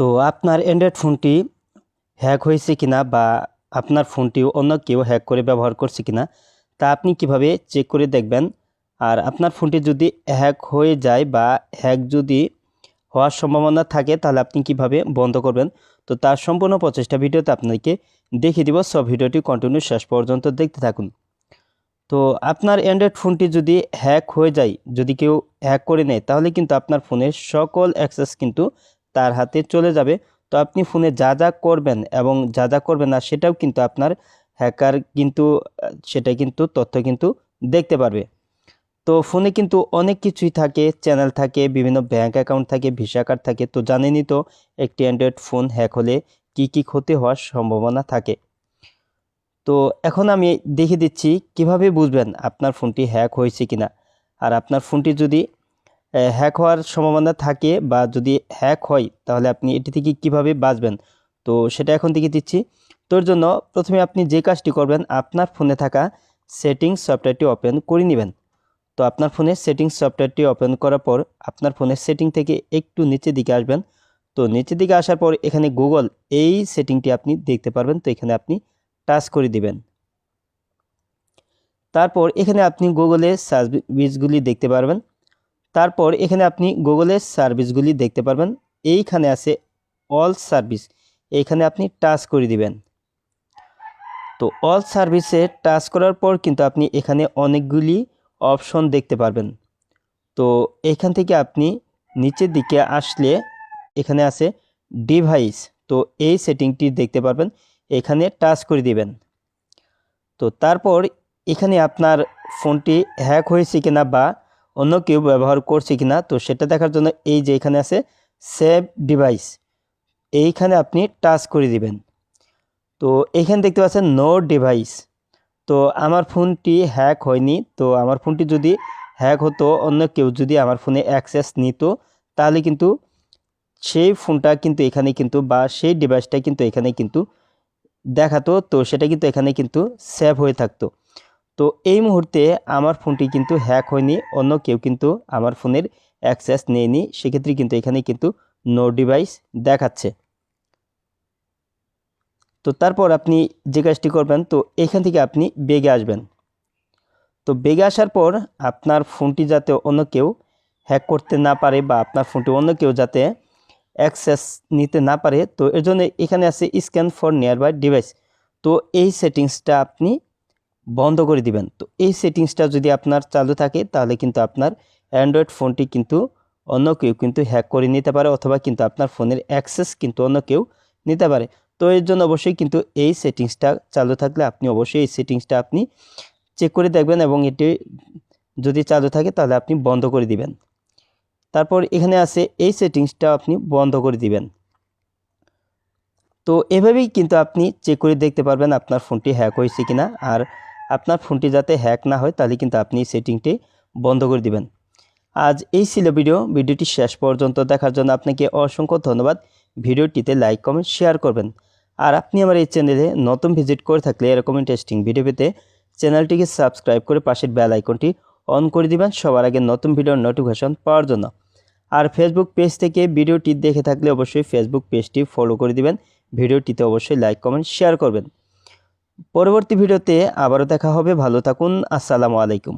তো আপনার অ্যান্ড্রয়েড ফোনটি হ্যাক হয়েছে কিনা বা আপনার ফোনটি অন্য কেউ হ্যাক করে ব্যবহার করছে কিনা তা আপনি কিভাবে চেক করে দেখবেন। আর আপনার ফোনটি যদি হ্যাক হয়ে যায় বা হ্যাক যদি হওয়ার সম্ভাবনা থাকে তাহলে আপনি কিভাবে বন্ধ করবেন, তো তার সম্পূর্ণ প্রচেষ্টা ভিডিওতে আপনাকে দেখিয়ে দিব। সব ভিডিওটি কন্টিনিউ শেষ পর্যন্ত দেখতে থাকুন। তো আপনার অ্যান্ড্রয়েড ফোনটি যদি হ্যাক হয়ে যায়, যদি কেউ হ্যাক করে নেয়, তাহলে কিন্তু আপনার ফোনের সকল অ্যাক্সেস কিন্তু তার হাতে চলে যাবে। তো আপনি ফোনে যা যা করবেন এবং যা যা করবেন না সেটাও কিন্তু আপনার হ্যাকার কিন্তু সেটা কিন্তু তথ্য কিন্তু দেখতে পারবে। তো ফোনে কিন্তু অনেক কিছুই থাকে, চ্যানেল থাকে, বিভিন্ন ব্যাংক অ্যাকাউন্ট থাকে, ভিসা কার্ড থাকে। তো জানেনই তো একটি অ্যান্ড্রয়েড ফোন হ্যাক হলে কি কি ক্ষতি হওয়ার সম্ভাবনা থাকে। তো এখন আমি দেখিয়ে দিচ্ছি কিভাবে বুঝবেন আপনার ফোনটি হ্যাক হয়েছে কিনা। আর আপনার ফোনটি যদি হ্যাক হওয়ার সম্ভাবনা থাকে বা যদি হ্যাক হয় তাহলে আপনি এটি থেকে কিভাবে বাঁচবেন, তো সেটা এখন দেখিয়ে দিচ্ছি। তোর জন্য প্রথমে আপনি যে কাজটি করবেন, আপনার ফোনে থাকা সেটিংস সফটওয়্যারটি ওপেন করে নেবেন। তো আপনার ফোনের সেটিংস সফটওয়্যারটি ওপেন করার পর আপনার ফোনের সেটিং থেকে একটু নিচের দিকে আসবেন। তো নিচের দিকে আসার পর এখানে গুগল এই সেটিংটি আপনি দেখতে পারবেন। তো এখানে আপনি টাচ করে দিবেন। তারপর এখানে আপনি গুগলের সার্ভিসগুলি দেখতে পারবেন। তারপর এখানে আপনি গুগলের সার্ভিসগুলি দেখতে পারবেন। এইখানে আছে অল সার্ভিস, এইখানে আপনি টাচ করে দিবেন। তো অল সার্ভিসে টাচ করার পর কিন্তু আপনি এখানে অনেকগুলি অপশন দেখতে পারবেন। তো এখান থেকে আপনি নিচের দিকে আসলে এখানে আছে ডিভাইস, তো এই সেটিংটি দেখতে পারবেন, এখানে টাচ করে দিবেন। তো তারপর এখানে আপনার ফোনটি হ্যাক হয়েছে কিনা বা অন্য কেউ ব্যবহার করছে কিনা, তো সেটা দেখার জন্য এই যে এখানে আছে সেভ ডিভাইস, এইখানে আপনি টাচ করে দিবেন। তো এইখানে দেখতে পাচ্ছেন নো ডিভাইস। তো আমার ফোনটি হ্যাক হয়নি। তো আমার ফোনটি যদি হ্যাক হতো, অন্য কেউ যদি আমার ফোনে অ্যাক্সেস নিত, তাহলে কিন্তু সেই ফোনটা কিন্তু এখানে কিন্তু বা সেই ডিভাইসটা কিন্তু এখানে কিন্তু দেখাতো। তো সেটা কিন্তু এখানে কিন্তু সেভ হয়ে থাকতো। তো এই মুহূর্তে আমার ফোনটি কিন্তু হ্যাক হয়নি, অন্য কেউ কিন্তু আমার ফোনের অ্যাক্সেস নেয়নি, সেক্ষেত্রে কিন্তু এখানে কিন্তু নো ডিভাইস দেখাচ্ছে। তো তারপর আপনি যে কাজটি করবেন, তো এখান থেকে আপনি বেগে আসবেন। তো বেগে আসার পর আপনার ফোনটি যাতে অন্য কেউ হ্যাক করতে না পারে বা আপনার ফোনটি অন্য কেউ যাতে অ্যাক্সেস নিতে না পারে, তো এর জন্য এখানে আছে স্ক্যান ফর নিয়ারবাই ডিভাইস। তো এই সেটিংসটা আপনি বন্ধ করে দিবেন। তো এই সেটিংসটা যদি আপনার চালু থাকে তাহলে কিন্তু আপনার অ্যান্ড্রয়েড ফোনটি কিন্তু অন্য কেউ কিন্তু হ্যাক করে নিতে পারে, অথবা কিন্তু আপনার ফোনের অ্যাক্সেস কিন্তু অন্য কেউ নিতে পারে। তো এর জন্য অবশ্যই কিন্তু এই সেটিংসটা চালু থাকলে আপনি অবশ্যই এই সেটিংসটা আপনি চেক করে দেখবেন এবং এটি যদি চালু থাকে তাহলে আপনি বন্ধ করে দিবেন। তারপর এখানে আছে এই সেটিংসটা আপনি বন্ধ করে দিবেন। তো এভাবেই কিন্তু আপনি চেক করে দেখতে পারবেন আপনার ফোনটি হ্যাক হয়েছে কিনা। আর আপনার ফোনটি যাতে হ্যাক না হয় তাহলে কিন্তু আপনি সেটিংটি বন্ধ করে দিবেন। আজ এই ছিল ভিডিওটি শেষ পর্যন্ত দেখার জন্য আপনাকে অসংখ্য ধন্যবাদ। ভিডিওটিতে লাইক কমেন্ট শেয়ার করবেন। আর আপনি আমার এই চ্যানেলে নতুন ভিজিট করে থাকলে এরকম ইন্টারেস্টিং ভিডিও পেতে চ্যানেলটিকে সাবস্ক্রাইব করে পাশের বেল আইকনটি অন করে দিবেন সবার আগে নতুন ভিডিওর নোটিফিকেশন পাওয়ার জন্য। আর ফেসবুক পেজ থেকে ভিডিওটি দেখে থাকলে অবশ্যই ফেসবুক পেজটি ফলো করে দিবেন। ভিডিওটিতে অবশ্যই লাইক কমেন্ট শেয়ার করবেন। পরবর্তী ভিডিওতে আবারও দেখা হবে। ভালো থাকুন। আসসালামু আলাইকুম।